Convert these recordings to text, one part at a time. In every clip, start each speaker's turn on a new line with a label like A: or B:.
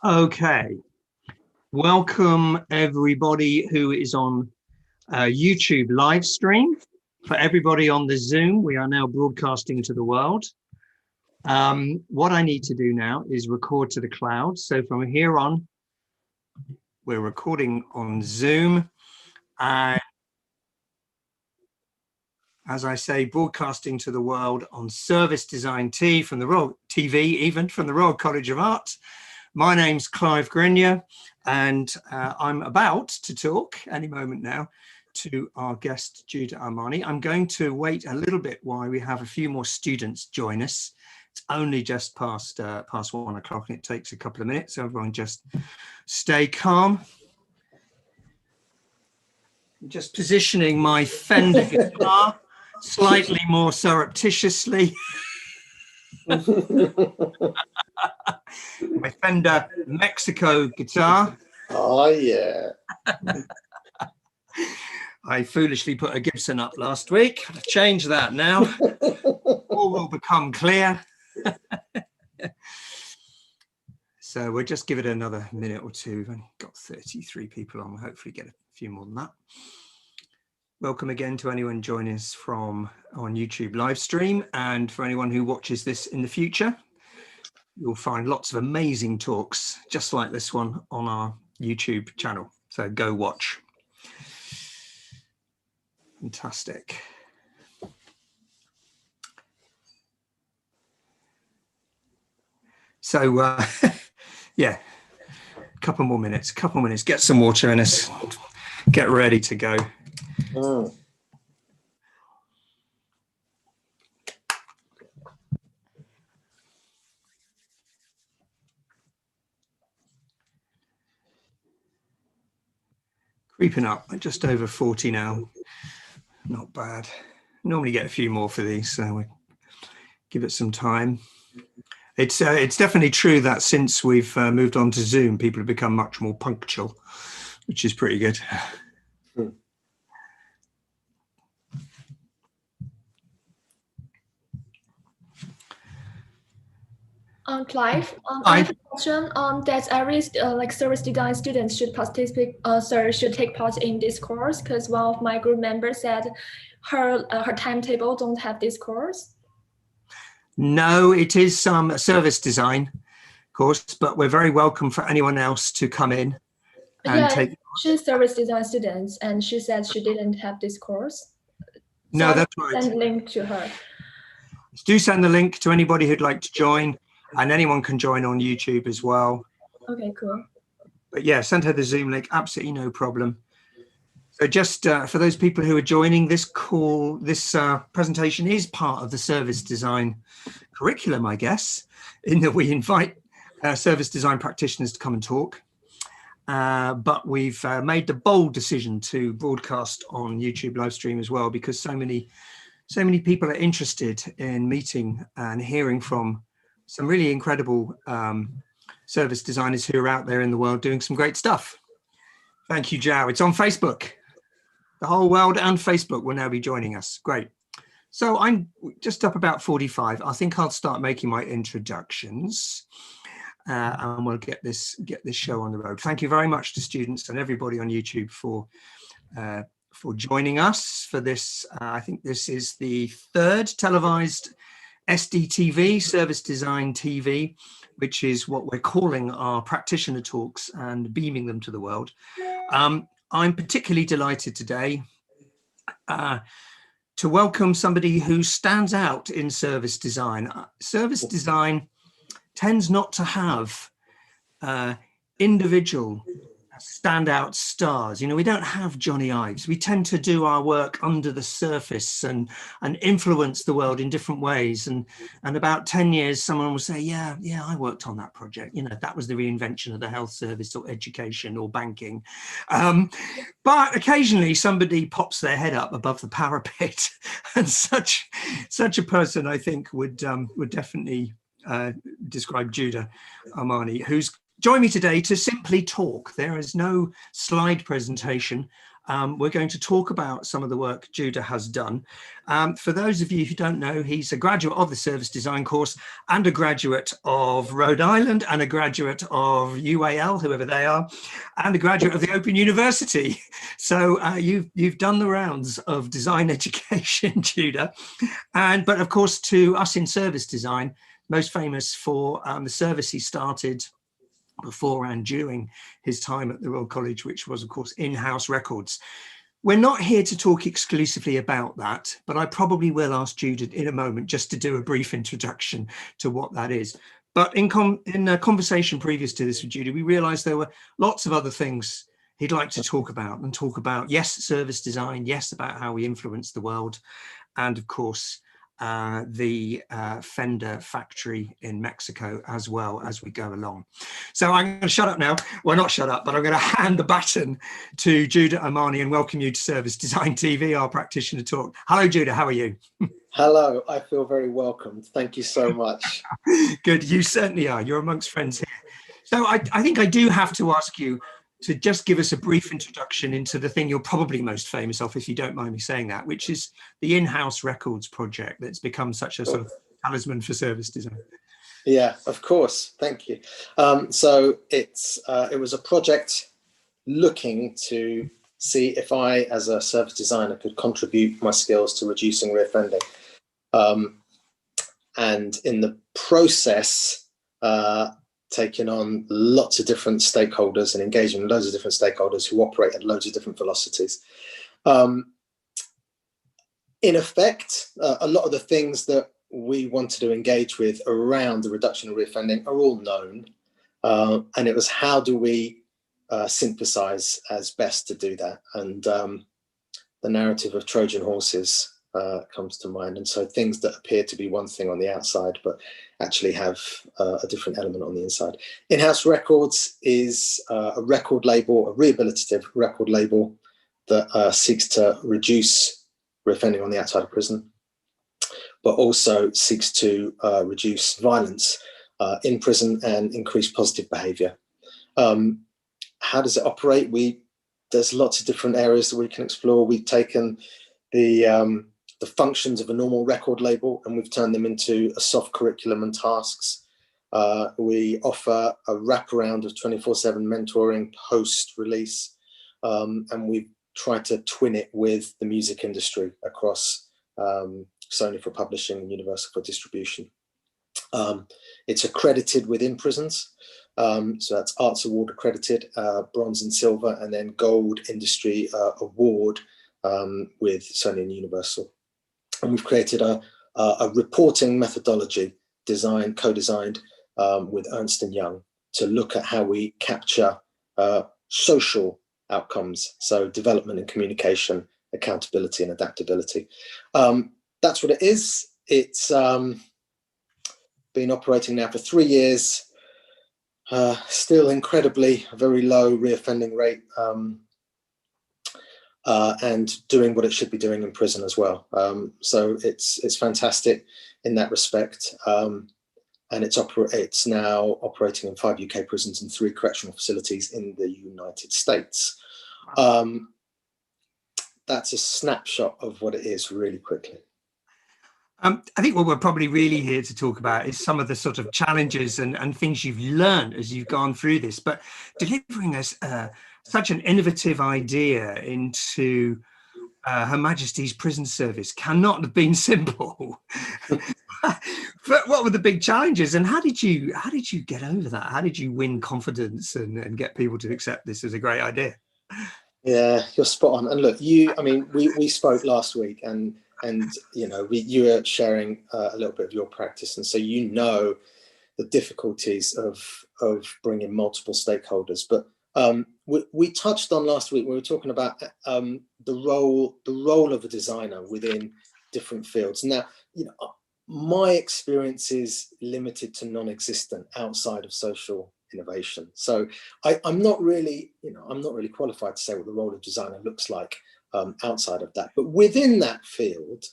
A: Okay, welcome everybody who is on YouTube live stream. For everybody on the Zoom, we are now broadcasting to the world. What I need to do now is record to the cloud. So from here on, we're recording on Zoom. And as I say, broadcasting to the world on Service Design from the Royal TV, even from the Royal College of Art. My name's Clive Grinyer, and I'm about to talk any moment now to our guest, Judah Armani. I'm going to wait a little bit while we have a few more students join us. It's only just past 1 o'clock, and it takes a couple of minutes, so everyone just stay calm. I'm just positioning my Fender guitar slightly more surreptitiously. My Fender Mexico guitar.
B: Oh, yeah.
A: I foolishly put a Gibson up last week. I've changed that now. All will become clear. So we'll just give it another minute or two. We've only got 33 people on. We'll hopefully get a few more than that. Welcome again to anyone joining us from on YouTube live stream, and for anyone who watches this in the future. You'll find lots of amazing talks just like this one on our YouTube channel. So go watch. Fantastic. So yeah, a couple more minutes, get some water in us, get ready to go. Creeping up, just over 40 now. Not bad. Normally get a few more for these, so we give it some time. It's definitely true that since we've moved on to Zoom, people have become much more punctual, which is pretty good.
C: Clive, I have a question that every service design student should participate, should take part in this course, because one of my group members said her timetable don't have this course.
A: No, it is some service design course, but we're very welcome for anyone else to come in and take.
C: She's service design students, and she said she didn't have this course.
A: No,
C: so
A: that's right.
C: Send a link to her.
A: Do send the link to anybody who'd like to join, and anyone can join on YouTube as well.
C: Okay, cool.
A: But yeah, send her the Zoom link, absolutely no problem. So just for those people who are joining this call, this presentation is part of the service design curriculum, I guess, in that we invite service design practitioners to come and talk. But we've made the bold decision to broadcast on YouTube live stream as well, because so many people are interested in meeting and hearing from some really incredible service designers who are out there in the world doing some great stuff. Thank you, Joe. It's on Facebook. The whole world and Facebook will now be joining us. Great. So I'm just up about 45. I think I'll start making my introductions, and we'll get this show on the road. Thank you very much to students and everybody on YouTube for joining us for this. I think this is the third televised SDTV, Service Design TV, which is what we're calling our practitioner talks and beaming them to the world. I'm particularly delighted today to welcome somebody who stands out in service design. Service design tends not to have individual standout stars. You know, we don't have Johnny Ives. We tend to do our work under the surface and influence the world in different ways. And about 10 years, someone will say, yeah, I worked on that project. You know, that was the reinvention of the health service or education or banking. But occasionally somebody pops their head up above the parapet, and such a person, I think, would definitely describe Judah Armani, who's joined me today to simply talk. There is no slide presentation. We're going to talk about some of the work Judah has done. For those of you who don't know, he's a graduate of the service design course and a graduate of Rhode Island and a graduate of UAL, whoever they are, and a graduate of the Open University. So you've done the rounds of design education, Judah. But of course, to us in service design, most famous for the service he started before and during his time at the Royal College, which was, of course, in-house records. We're not here to talk exclusively about that, but I probably will ask Judah in a moment just to do a brief introduction to what that is. But in a conversation previous to this with Judah, we realized there were lots of other things he'd like to talk about, yes, service design, yes, about how we influence the world, and of course, the Fender factory in Mexico as well as we go along. So I'm going to shut up now. Well, not shut up, but I'm going to hand the baton to Judah Armani and welcome you to Service Design TV, our practitioner talk. Hello, Judah. How are you?
B: Hello. I feel very welcomed. Thank you so much.
A: Good. You certainly are. You're amongst friends here. So I think I do have to ask you to just give us a brief introduction into the thing you're probably most famous of, if you don't mind me saying that, which is the in-house records project that's become such a sort of talisman for service design.
B: Yeah, of course. Thank you. So it was a project looking to see if I, as a service designer, could contribute my skills to reducing reoffending. And in the process, taking on lots of different stakeholders and engaging with loads of different stakeholders who operate at loads of different velocities. In effect, a lot of the things that we wanted to engage with around the reduction of reoffending are all known. And it was how do we synthesize as best to do that? And the narrative of Trojan horses comes to mind. And so things that appear to be one thing on the outside, but actually have a different element on the inside. In-house Records is a record label, a rehabilitative record label that seeks to reduce reoffending on the outside of prison, but also seeks to reduce violence in prison and increase positive behavior. How does it operate? There's lots of different areas that we can explore. We've taken the functions of a normal record label and we've turned them into a soft curriculum and tasks. We offer a wraparound of 24/7 mentoring post-release, and we've tried to twin it with the music industry across Sony for publishing and Universal for distribution. It's accredited within prisons, so that's Arts Award accredited, bronze and silver, and then gold industry award with Sony and Universal. And we've created a reporting methodology co-designed with Ernst & Young to look at how we capture social outcomes, so development and communication, accountability and adaptability. That's what it is. It's been operating now for 3 years, still incredibly very low reoffending rate, and doing what it should be doing in prison as well. So it's fantastic in that respect. And it's now operating in 5 UK prisons and 3 correctional facilities in the United States. That's a snapshot of what it is really quickly.
A: I think what we're probably really here to talk about is some of the sort of challenges and things you've learned as you've gone through this, but delivering us such an innovative idea into Her Majesty's Prison Service cannot have been simple. But what were the big challenges and how did you get over that? How did you win confidence and get people to accept this as a great idea?
B: Yeah, you're spot on. And look, we spoke last week and you know, you were sharing a little bit of your practice, and so you know the difficulties of bringing multiple stakeholders. But we touched on last week, we were talking about the role of a designer within different fields. Now, you know, my experience is limited to non-existent outside of social innovation. So I'm not really qualified to say what the role of designer looks like outside of that. But within that field,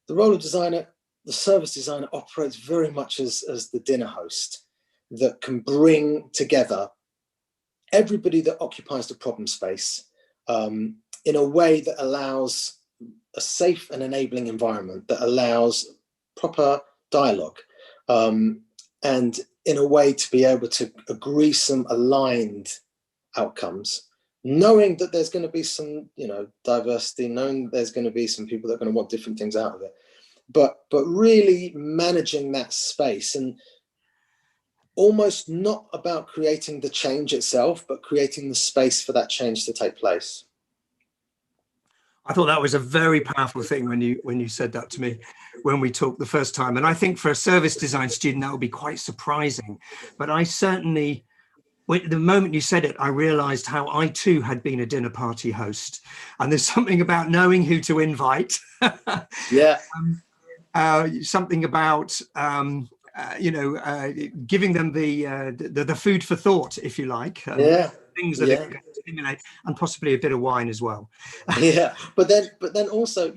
B: the role of designer, the service designer operates very much as the dinner host that can bring together everybody that occupies the problem space in a way that allows a safe and enabling environment, that allows proper dialogue, and in a way to be able to agree some aligned outcomes, knowing that there's going to be some, diversity, knowing that there's going to be some people that are going to want different things out of it, but really managing that space, and almost not about creating the change itself, but creating the space for that change to take place.
A: I thought that was a very powerful thing when you said that to me when we talked the first time. And I think for a service design student, that would be quite surprising. But I certainly, the moment you said it, I realized how I too had been a dinner party host. And there's something about knowing who to invite.
B: Yeah.
A: Something about, giving them the food for thought, if you like.
B: Yeah.
A: Things that are going to stimulate, and possibly a bit of wine as well.
B: Yeah, but then also,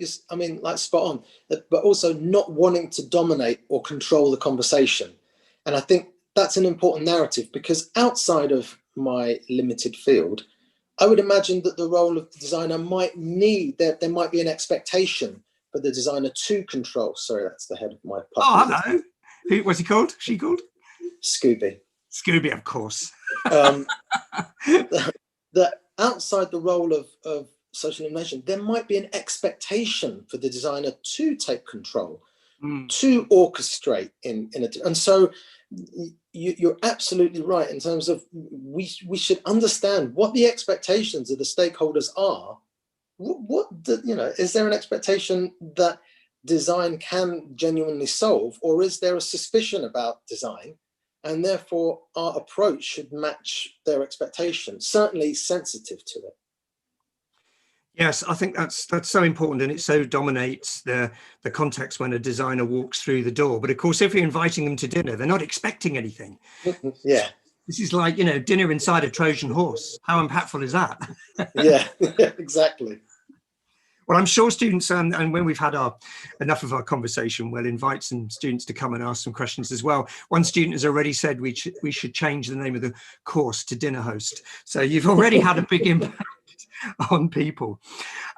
B: like spot on, but also not wanting to dominate or control the conversation. And I think that's an important narrative, because outside of my limited field, I would imagine that the role of the designer might need, there might be an expectation for the designer to control. Sorry, that's the head of my puppy.
A: Oh, hello. Who was he called? She called?
B: Scooby.
A: Scooby, of course.
B: That outside the role of social innovation, there might be an expectation for the designer to take control, to orchestrate and so you're absolutely right in terms of we should understand what the expectations of the stakeholders are. Is there an expectation that design can genuinely solve, or is there a suspicion about design? And therefore, our approach should match their expectations, certainly sensitive to it.
A: Yes, I think that's so important, and it so dominates the context when a designer walks through the door. But of course, if you're inviting them to dinner, they're not expecting anything.
B: Yeah.
A: This is like, dinner inside a Trojan horse. How impactful is that?
B: Yeah, exactly.
A: Well, I'm sure students, and when we've had enough of our conversation, we'll invite some students to come and ask some questions as well. One student has already said we should change the name of the course to Dinner Host. So you've already had a big impact on people.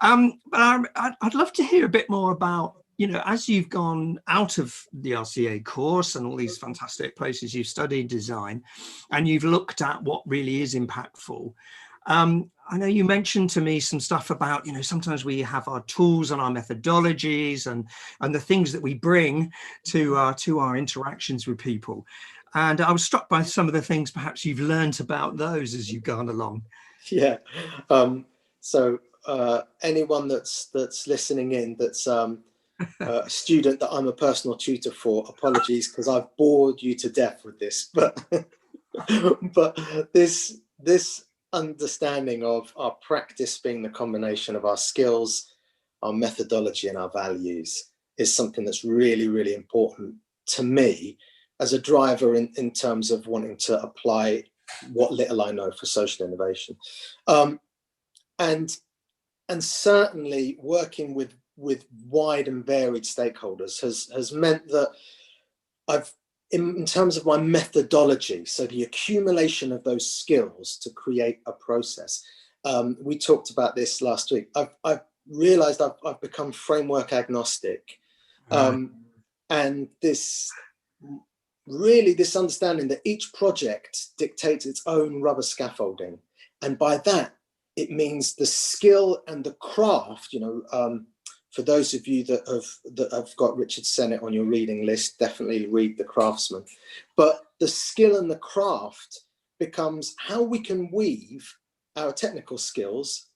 A: But I'd love to hear a bit more about, as you've gone out of the RCA course and all these fantastic places you've studied design, and you've looked at what really is impactful. I know you mentioned to me some stuff about, sometimes we have our tools and our methodologies and the things that we bring to our interactions with people. And I was struck by some of the things perhaps you've learned about those as you've gone along.
B: Yeah. So anyone that's listening in, that's a student that I'm a personal tutor for, apologies, because I've bored you to death with this, but this understanding of our practice being the combination of our skills, our methodology, and our values is something that's really, really important to me as a driver in terms of wanting to apply what little I know for social innovation. And certainly working with wide and varied stakeholders has meant that I've, in terms of my methodology, so the accumulation of those skills to create a process. We talked about this last week. I've realized I've become framework agnostic. And this understanding that each project dictates its own rubber scaffolding. And by that, it means the skill and the craft, for those of you that have got Richard Sennett on your reading list, definitely read The Craftsman. But the skill and the craft becomes how we can weave our technical skills,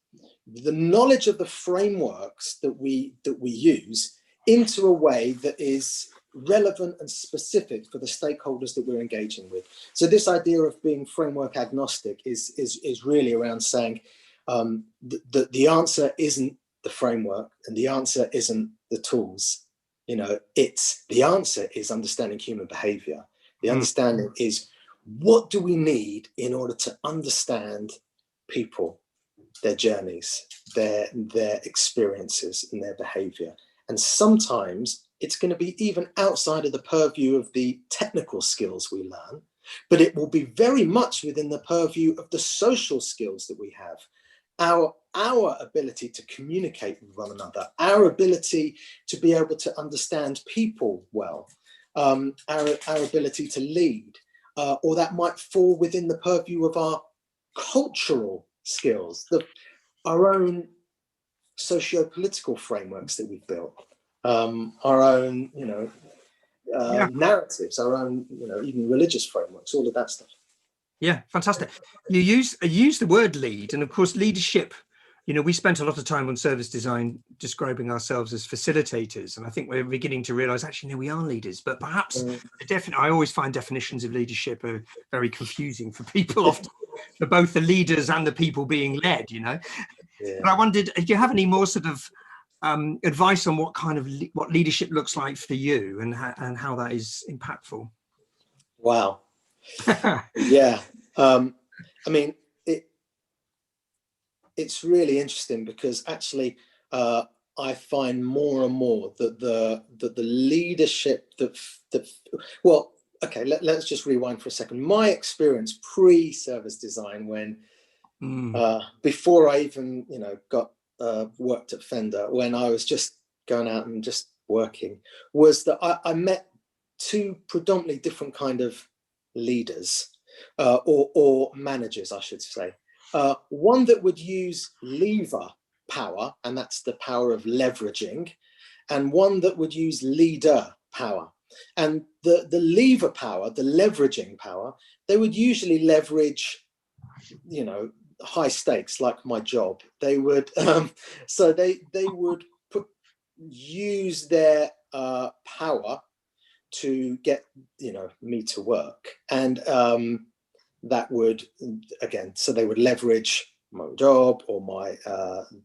B: the knowledge of the frameworks that we use, into a way that is relevant and specific for the stakeholders that we're engaging with. So this idea of being framework agnostic is really around saying the answer isn't the framework, and the answer isn't the tools. It's the answer is understanding human behavior. The understanding is, what do we need in order to understand people, their journeys, their experiences, and their behavior. And sometimes it's going to be even outside of the purview of the technical skills we learn, but it will be very much within the purview of the social skills that we have. Our our ability to communicate with one another, our ability to be able to understand people well, our ability to lead, or that might fall within the purview of our cultural skills, our own socio-political frameworks that we've built, our own, narratives, our own, even religious frameworks, all of that stuff.
A: Yeah, fantastic. You use the word lead, and of course leadership, we spent a lot of time on service design describing ourselves as facilitators, and I think we're beginning to realize actually no, we are leaders, but perhaps I always find definitions of leadership are very confusing for people, often for both the leaders and the people being led. But I wondered, do you have any more sort of advice on what leadership looks like for you, and how that is impactful?
B: Wow. Yeah. I mean, it's really interesting because actually I find more and more that the leadership well, okay, let's just rewind for a second. My experience pre-service design, when before I even got worked at Fender, when I was just going out and just working, was that I met two predominantly different kind of leaders, or managers, I should say. One that would use lever power, and that's the power of leveraging, and one that would use leader power. And the lever power, the leveraging power, they would usually leverage, high stakes, like my job. They would, so they would use their power to get me to work, and that would, again, so they would leverage my job or my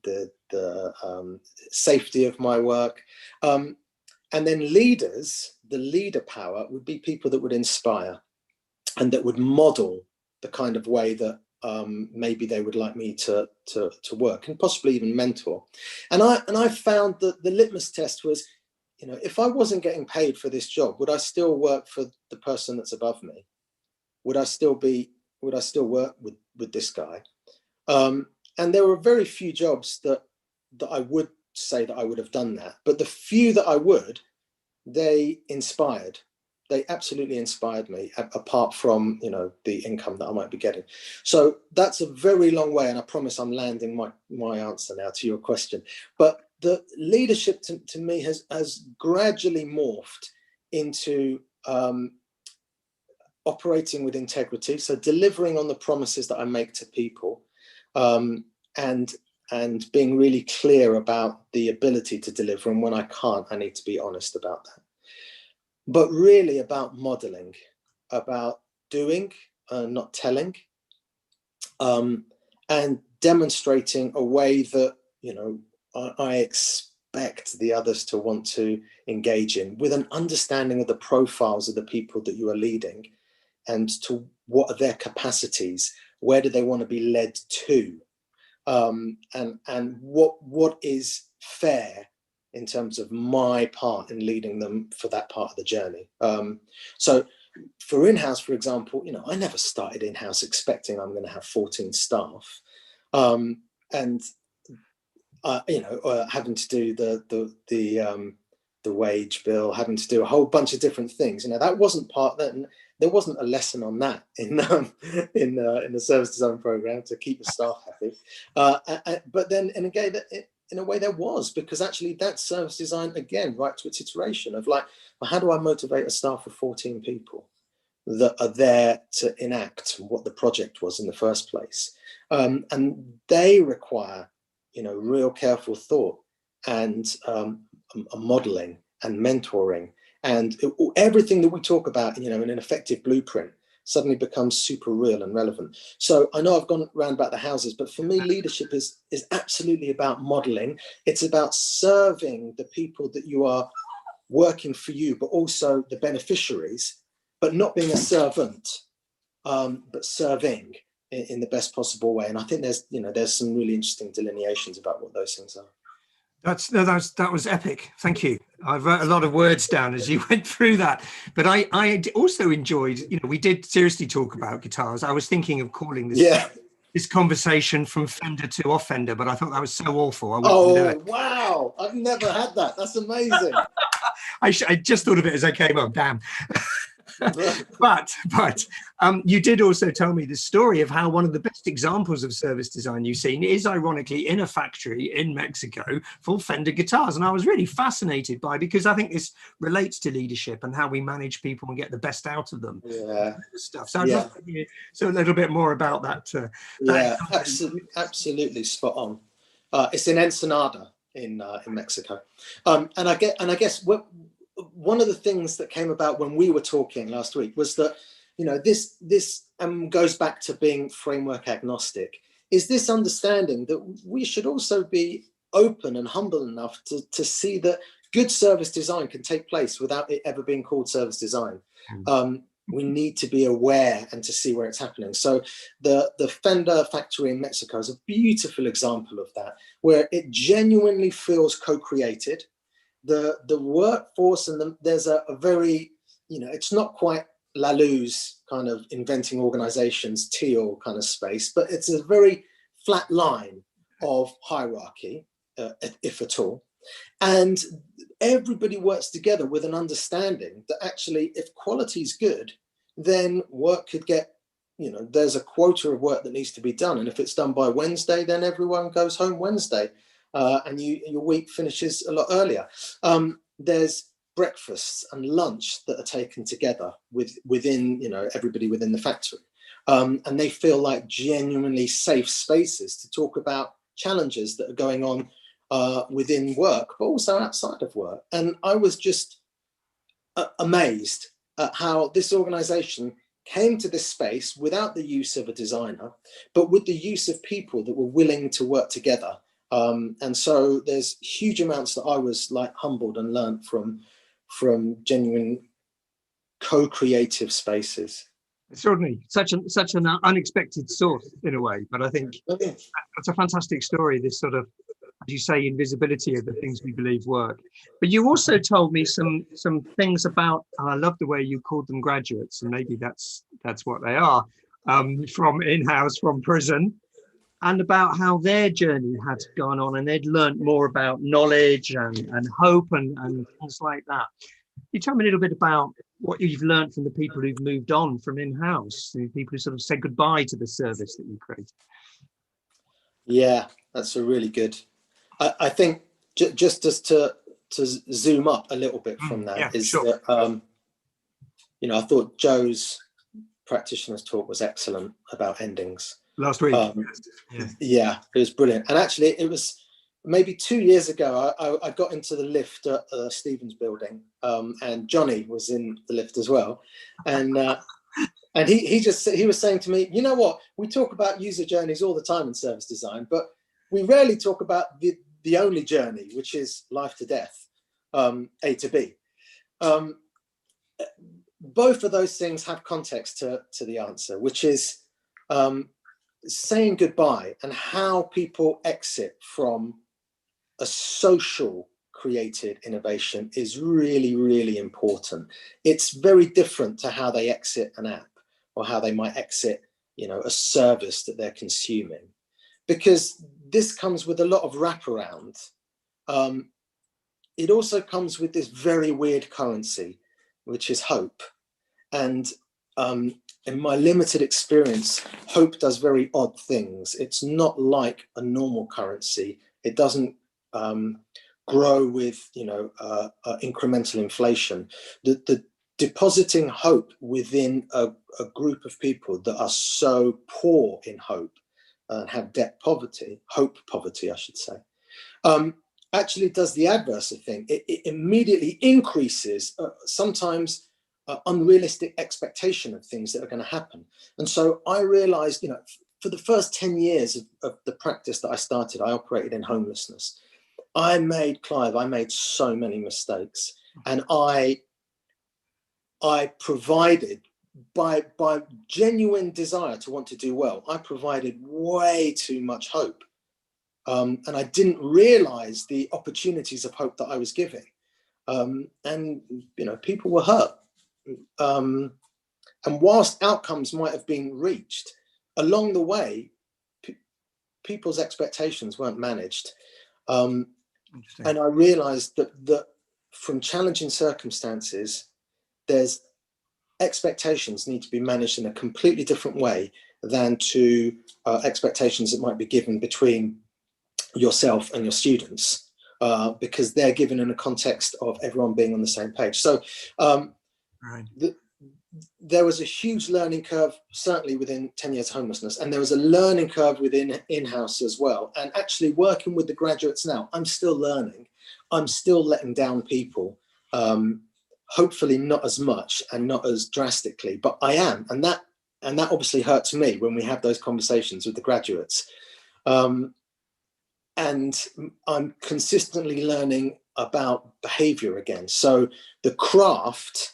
B: the safety of my work, and then leaders, the leader power would be people that would inspire and that would model the kind of way that maybe they would like me to work, and possibly even mentor. And I found that the litmus test was, if I wasn't getting paid for this job, would I still work for the person that's above me? Would I still work with this guy? And there were very few jobs that I would say that I would have done that, but the few that I would, they absolutely inspired me, apart from the income that I might be getting. So that's a very long way, and I promise I'm landing my answer now to your question. But the leadership to me has gradually morphed into operating with integrity, so delivering on the promises that I make to people, and being really clear about the ability to deliver, and when I can't, I need to be honest about that. But really about modeling, about doing, not telling, and demonstrating a way that I expect the others to want to engage in, with an understanding of the profiles of the people that you are leading, and to what are their capacities, where do they want to be led to, and what is fair in terms of my part in leading them for that part of the journey. So for in-house, for example, I never started in-house expecting I'm going to have 14 staff, and having to do the wage bill, having to do a whole bunch of different things. That wasn't part that. There wasn't a lesson on that in the service design program to keep the staff happy. But then, and again, in a way there was, because actually that service design, again, right to its iteration of like, well, how do I motivate a staff of 14 people that are there to enact what the project was in the first place? And they require, real careful thought, and a modeling and mentoring, and everything that we talk about, in an effective blueprint suddenly becomes super real and relevant. So I know I've gone round about the houses, but for me, leadership is absolutely about modeling. It's about serving the people that you are working for you, but also the beneficiaries, but not being a servant, but serving in the best possible way. And I think there's some really interesting delineations about what those things are.
A: That was epic. Thank you. I wrote a lot of words down as you went through that, but I also enjoyed, we did seriously talk about guitars. I was thinking of calling this this conversation from fender to offender, but I thought that was so awful. I wouldn't do it.
B: Wow, I've never had that. That's amazing.
A: I just thought of it as I came up. Damn. but you did also tell me the story of how one of the best examples of service design you've seen is ironically in a factory in Mexico for Fender guitars, and I was really fascinated by, because I think this relates to leadership and how we manage people and get the best out of them.
B: Yeah.
A: Stuff. So I'd love to hear a little bit more about that.
B: Absolutely spot on. It's in Ensenada in Mexico, and I guess one of the things that came about when we were talking last week was that, this goes back to being framework agnostic, is this understanding that we should also be open and humble enough to see that good service design can take place without it ever being called service design. We need to be aware and to see where it's happening. So the Fender factory in Mexico is a beautiful example of that, where it genuinely feels co-created. The workforce and there's a very, it's not quite Lalou's kind of inventing organizations, Teal kind of space, but it's a very flat line of hierarchy, if at all. And everybody works together with an understanding that actually, if quality is good, then work could get, there's a quota of work that needs to be done. And if it's done by Wednesday, then everyone goes home Wednesday. And your week finishes a lot earlier. There's breakfasts and lunch that are taken together within everybody within the factory, and they feel like genuinely safe spaces to talk about challenges that are going on within work, but also outside of work. And I was just amazed at how this organization came to this space without the use of a designer, but with the use of people that were willing to work together. And so there's huge amounts that I was like humbled and learned from genuine co-creative spaces.
A: Extraordinary, such an unexpected source in a way, but I think that's a fantastic story, this sort of, as you say, invisibility of the things we believe work. But you also told me some things about, and I love the way you called them graduates, and maybe that's what they are, from in-house, from prison, and about how their journey had gone on and they'd learned more about knowledge and hope and things like that. You tell me a little bit about what you've learned from the people who've moved on from in-house, the people who sort of said goodbye to the service that you created. I
B: that's a really good. I think just to zoom up a little bit from that that I thought Joe's practitioner's talk was excellent about endings
A: last week.
B: It was brilliant. And actually, it was maybe 2 years ago. I got into the lift at Stephen's building, and Johnny was in the lift as well, and he was saying to me, you know what? We talk about user journeys all the time in service design, but we rarely talk about the only journey, which is life to death, A to B. Both of those things have context to the answer, which is saying goodbye and how people exit from a social created innovation is really, really important. It's very different to how they exit an app or how they might exit, a service that they're consuming, because this comes with a lot of wraparound. It also comes with this very weird currency, which is hope. And in my limited experience, hope does very odd things. It's not like a normal currency. It doesn't grow with, incremental inflation. The depositing hope within a group of people that are so poor in hope and have hope poverty, I should say, actually does the adverse thing. It immediately increases sometimes unrealistic expectation of things that are going to happen. And so I realized, for the first 10 years of the practice that I started, I operated in homelessness. I made so many mistakes, and I provided, by genuine desire to want to do well, I provided way too much hope. And I didn't realize the opportunities of hope that I was giving. And, people were hurt. And whilst outcomes might have been reached, along the way, people's expectations weren't managed.
A: Interesting.
B: And I realized that from challenging circumstances, there's expectations need to be managed in a completely different way than to expectations that might be given between yourself and your students, because they're given in a context of everyone being on the same page. So
A: Right.
B: there was a huge learning curve, certainly within 10 years homelessness, and there was a learning curve within in-house as well. And actually working with the graduates now, I'm still learning. I'm still letting down people, hopefully not as much and not as drastically, but I am. And that obviously hurts me when we have those conversations with the graduates. And I'm consistently learning about behavior again. So the craft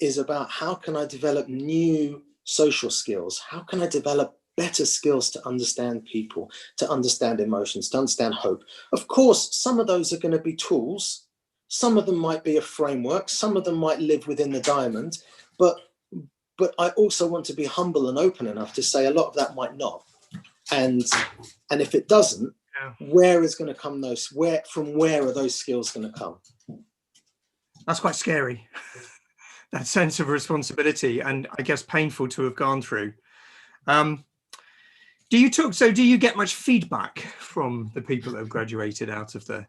B: is about how can I develop new social skills? How can I develop better skills to understand people, to understand emotions, to understand hope? Of course, some of those are going to be tools. Some of them might be a framework. Some of them might live within the diamond. But I also want to be humble and open enough to say a lot of that might not. And if it doesn't, where is going to come those? From where are those skills going to come?
A: That's quite scary. That sense of responsibility, and I guess painful to have gone through. Do you get much feedback from the people that have graduated out of the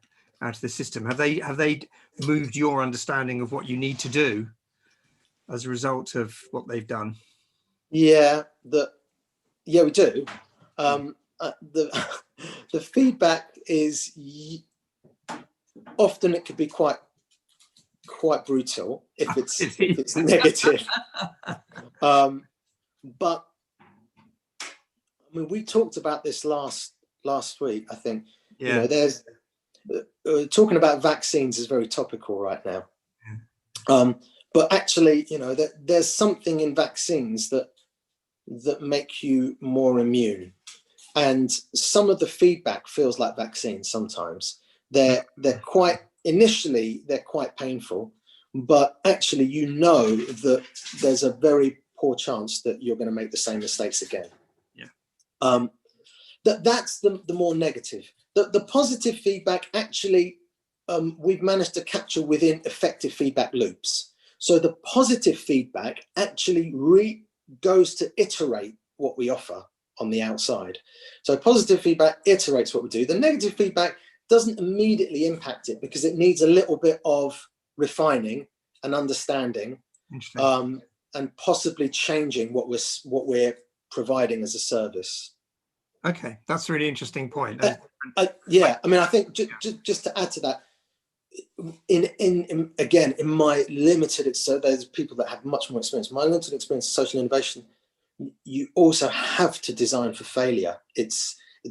A: system? Have they moved your understanding of what you need to do as a result of what they've done?
B: Yeah, we do. The feedback is often it could be quite brutal if it's negative. But I mean, we talked about this last week. I think there's talking about vaccines is very topical right now. But actually, there's something in vaccines that make you more immune. And some of the feedback feels like vaccines sometimes. They're quite painful, but actually that there's a very poor chance that you're going to make the same mistakes again. Yeah. That's the more negative. The positive feedback, actually, we've managed to capture within effective feedback loops. So the positive feedback actually goes to iterate what we offer on the outside. So positive feedback iterates what we do. The negative feedback doesn't immediately impact it because it needs a little bit of refining and understanding, and possibly changing what we're providing as a service.
A: Okay, that's a really interesting point.
B: Yeah, I mean, I think just to add to that, in my limited, so there's people that have much more experience. My limited experience in social innovation, you also have to design for failure.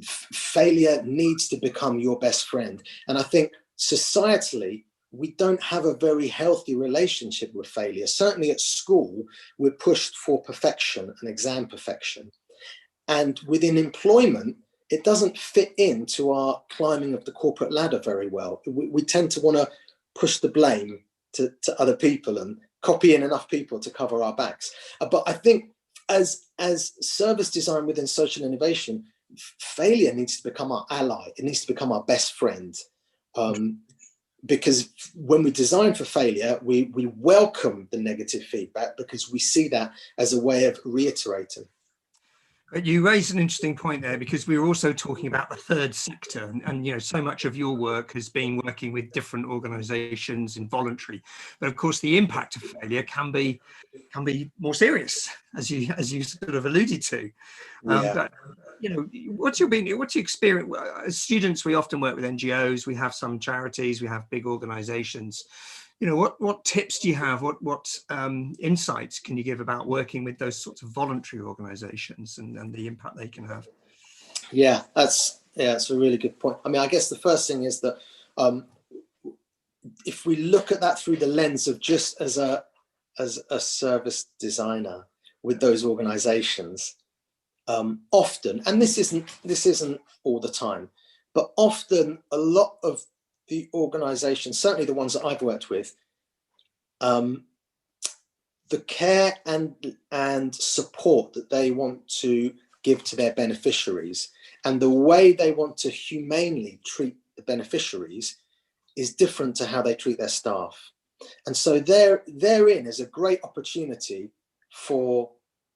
B: Failure needs to become your best friend. And I think societally, we don't have a very healthy relationship with failure. Certainly at school, we're pushed for perfection and exam perfection. And within employment, it doesn't fit into our climbing of the corporate ladder very well. We tend to want to push the blame to other people and copy in enough people to cover our backs. But I think as service design within social innovation, failure needs to become our ally. It needs to become our best friend. Because when we design for failure, we welcome the negative feedback because we see that as a way of reiterating.
A: You raised an interesting point there, because we were also talking about the third sector, and so much of your work has been working with different organizations in voluntary, but of course the impact of failure can be more serious, as you sort of alluded to. But what's your experience as students? We often work with NGOs, we have some charities, we have big organizations. What tips do you have? What insights can you give about working with those sorts of voluntary organizations and the impact they can have?
B: Yeah, that's a really good point. I mean, I guess the first thing is that if we look at that through the lens of just as a service designer with those organizations, often, and this isn't all the time, but often a lot of the organizations, certainly the ones that I've worked with, the care and support that they want to give to their beneficiaries, and the way they want to humanely treat the beneficiaries is different to how they treat their staff. And so therein is a great opportunity for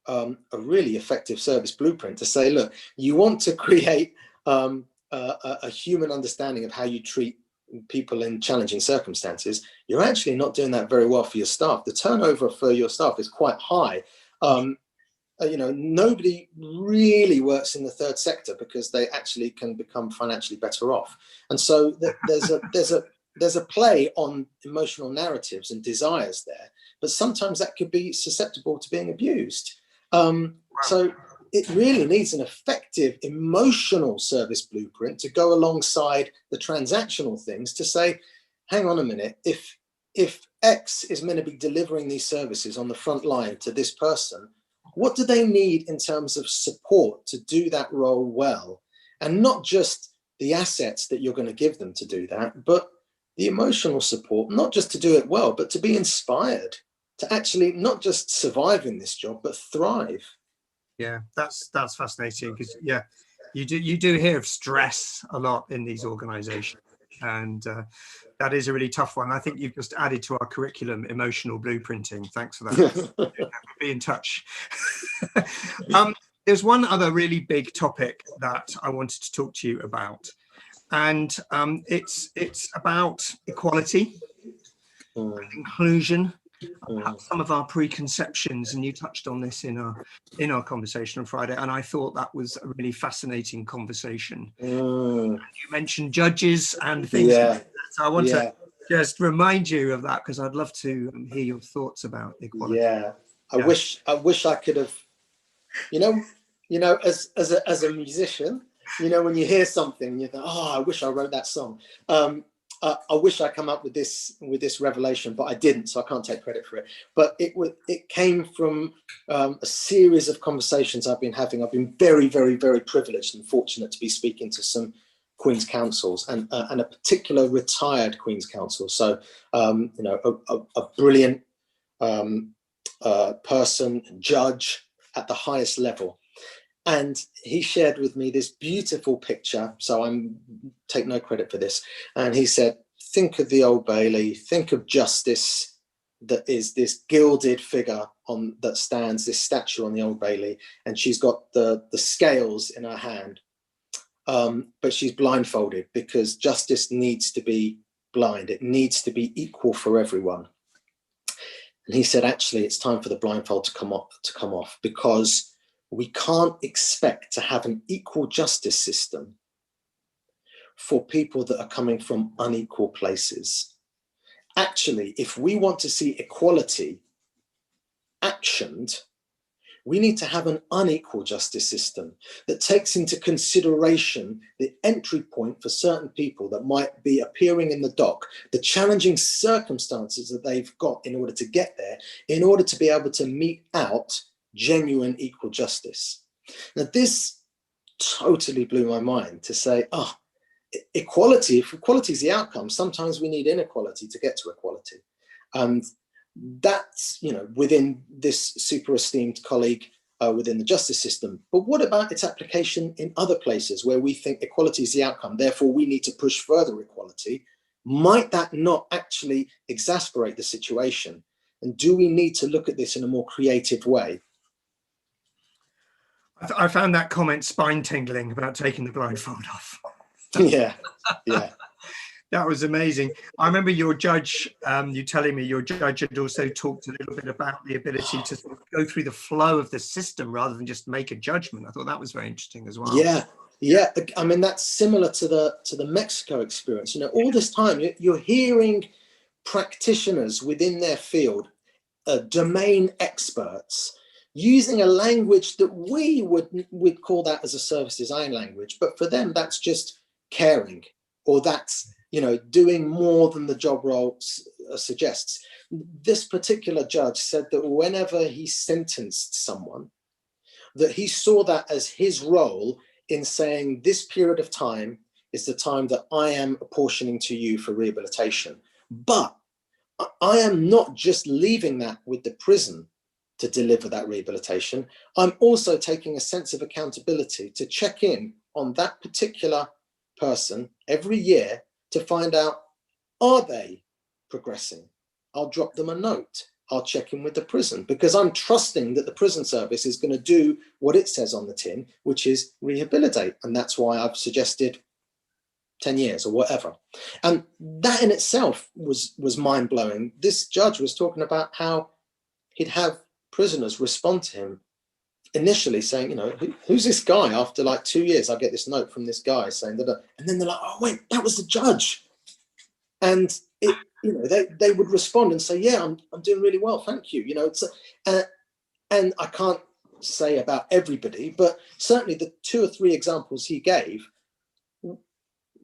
B: a really effective service blueprint to say, look, you want to create a human understanding of how you treat people in challenging circumstances. You're actually not doing that very well for your staff. The turnover for your staff is quite high. You know, nobody really works in the third sector because they actually can become financially better off. And so there's a play on emotional narratives and desires there, but sometimes that could be susceptible to being abused. So it really needs an effective emotional service blueprint to go alongside the transactional things to say, hang on a minute, if X is meant to be delivering these services on the front line to this person, what do they need in terms of support to do that role well? And not just the assets that you're going to give them to do that, but the emotional support, not just to do it well, but to be inspired, to actually not just survive in this job, but thrive.
A: Yeah, that's fascinating, because yeah, you do hear of stress a lot in these organizations, and that is a really tough one. I think you've just added to our curriculum emotional blueprinting. Thanks for that. Be in touch. There's one other really big topic that I wanted to talk to you about, and it's about equality and inclusion. Some of our preconceptions, and you touched on this in our conversation on Friday, and I thought that was a really fascinating conversation. You mentioned judges and things like that, so I want to just remind you of that, because I'd love to hear your thoughts about equality.
B: I wish I could have, you know, as a musician, you know, when you hear something and you think, oh, I wish I wrote that song. I wish I come up with this revelation, but I didn't, so I can't take credit for it. But it came from a series of conversations I've been having. I've been very, very, very privileged and fortunate to be speaking to some Queen's Counsels and a particular retired Queen's Counsel. So you know, a brilliant person, judge at the highest level. And he shared with me this beautiful picture. So take no credit for this. And he said, think of the Old Bailey, think of justice, that is this gilded figure that stands, this statue on the Old Bailey. And she's got the scales in her hand. But she's blindfolded, because justice needs to be blind. It needs to be equal for everyone. And he said, actually, it's time for the blindfold to come off, because we can't expect to have an equal justice system for people that are coming from unequal places. Actually, if we want to see equality actioned, we need to have an unequal justice system that takes into consideration the entry point for certain people that might be appearing in the dock, the challenging circumstances that they've got in order to get there, in order to be able to mete out genuine equal justice. Now, this totally blew my mind, to say, oh, equality, if equality is the outcome, sometimes we need inequality to get to equality. And that's, you know, within this super esteemed colleague within the justice system. But what about its application in other places where we think equality is the outcome, therefore we need to push further equality? Might that not actually exasperate the situation? And do we need to look at this in a more creative way?
A: I found that comment spine tingling about taking the blindfold off.
B: Yeah.
A: That was amazing. I remember your judge, you telling me your judge had also talked a little bit about the ability to sort of go through the flow of the system rather than just make a judgment. I thought that was very interesting as well.
B: Yeah. I mean, that's similar to the Mexico experience. You know, all this time you're hearing practitioners within their field, domain experts, using a language that we would call that as a service design language, but for them that's just caring, or that's, you know, doing more than the job role suggests. This particular judge said that whenever he sentenced someone, that he saw that as his role in saying, this period of time is the time that I am apportioning to you for rehabilitation. But I am not just leaving that with the prison. to deliver that rehabilitation. I'm also taking a sense of accountability to check in on that particular person every year to find out, are they progressing? I'll drop them a note. I'll check in with the prison, because I'm trusting that the prison service is going to do what it says on the tin, which is rehabilitate. And that's why I've suggested 10 years or whatever. And that in itself was mind-blowing. This judge was talking about how he'd have prisoners respond to him initially saying, you know, who's this guy? After like 2 years, I get this note from this guy saying that, and then they're like, oh wait, that was the judge. And it, you know, they would respond and say, yeah, I'm doing really well, thank you. You know, it's and I can't say about everybody, but certainly the 2 or 3 examples he gave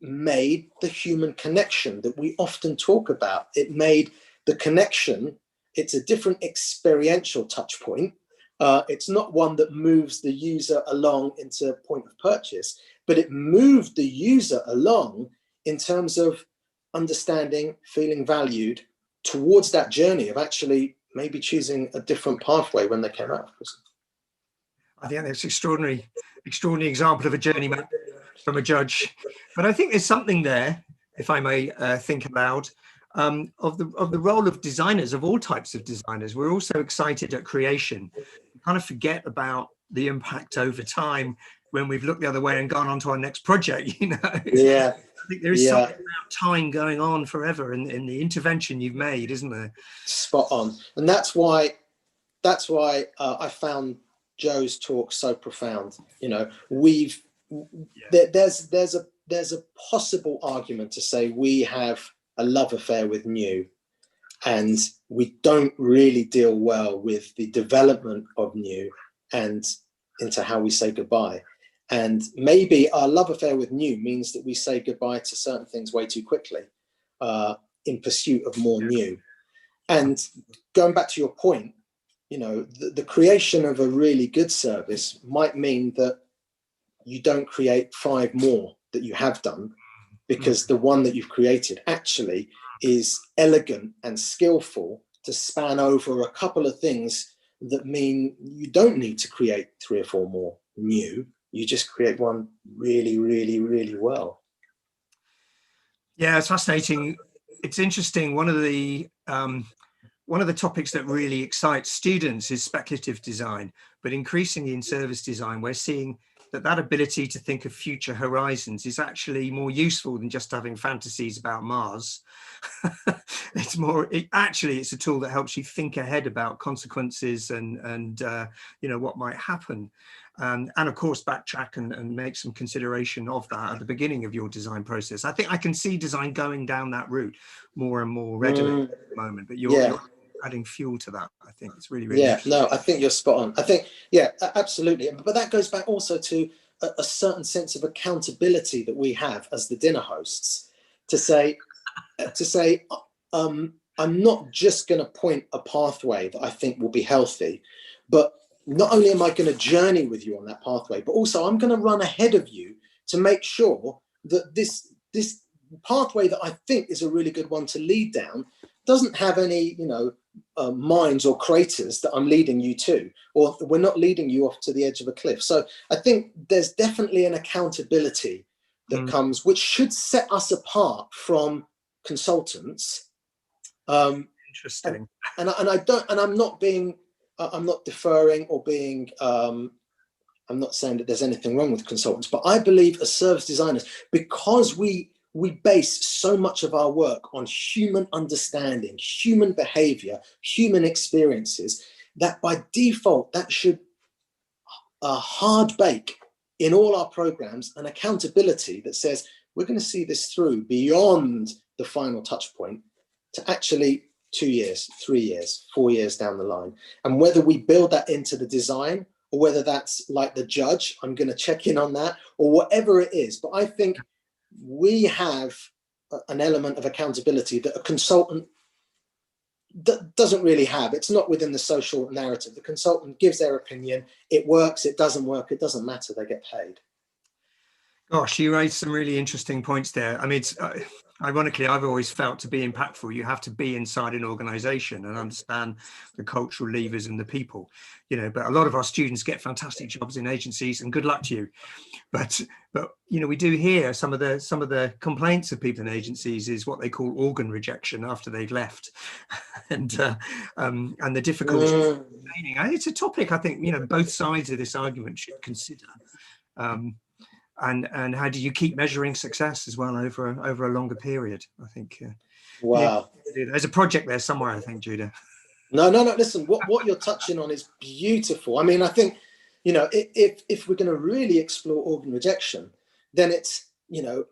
B: made the human connection that we often talk about. It made the connection. It's a different experiential touch point. It's not one that moves the user along into point of purchase, but it moved the user along in terms of understanding, feeling valued towards that journey of actually maybe choosing a different pathway when they came out of prison.
A: I think that's extraordinary example of a journey map from a judge. But I think there's something there, if I may think aloud, of the role of designers, of all types of designers. We're also excited at creation. We kind of forget about the impact over time when we've looked the other way and gone on to our next project, you know.
B: Yeah.
A: I think there is something about time going on forever in the intervention you've made, isn't there? Spot
B: on. And that's why I found Joe's talk so profound. You know, there's a possible argument to say we have a love affair with new, and we don't really deal well with the development of new and into how we say goodbye. And maybe our love affair with new means that we say goodbye to certain things way too quickly in pursuit of more new. And going back to your point, you know, the creation of a really good service might mean that you don't create 5 more that you have done, because the one that you've created actually is elegant and skillful to span over a couple of things that mean you don't need to create 3 or 4 more new. You just create one really, really, really well.
A: Yeah, it's fascinating. It's interesting. One of the topics that really excites students is speculative design, but increasingly in service design, we're seeing that ability to think of future horizons is actually more useful than just having fantasies about Mars. It's a tool that helps you think ahead about consequences and you know, what might happen. And of course, backtrack and make some consideration of that at the beginning of your design process. I think I can see design going down that route more and more readily at the moment, but you're adding fuel to that. I think it's really, really interesting.
B: No, I think you're spot on. I think, yeah, absolutely. But that goes back also to a certain sense of accountability that we have as the dinner hosts to say, I'm not just going to point a pathway that I think will be healthy, but not only am I going to journey with you on that pathway, but also I'm going to run ahead of you to make sure that this pathway that I think is a really good one to lead down doesn't have any, you know, mines or craters that I'm leading you to, or we're not leading you off to the edge of a cliff. So I think there's definitely an accountability that comes, which should set us apart from consultants.
A: Interesting.
B: And I'm not deferring or being, I'm not saying that there's anything wrong with consultants, but I believe as service designers, because we base so much of our work on human understanding, human behavior, human experiences, that by default, that should hard bake in all our programs an accountability that says, we're going to see this through beyond the final touch point to actually 2 years, 3 years, 4 years down the line. And whether we build that into the design, or whether that's like the judge, I'm going to check in on that, or whatever it is. But I think we have an element of accountability that a consultant doesn't really have. It's not within the social narrative. The consultant gives their opinion. It works, it doesn't work, it doesn't matter, they get paid.
A: Gosh, you raised some really interesting points there. I mean, Ironically, I've always felt to be impactful, you have to be inside an organization and understand the cultural levers and the people, you know, but a lot of our students get fantastic jobs in agencies, and good luck to you. But you know, we do hear some of the complaints of people in agencies is what they call organ rejection after they've left. And the difficulty of training. It's a topic I think, you know, both sides of this argument should consider. And how do you keep measuring success as well over a longer period? I think.
B: Wow.
A: Yeah, there's a project there somewhere, I think, Judah.
B: No. Listen, what you're touching on is beautiful. I mean, I think, you know, if we're going to really explore organ rejection, then it's, you know,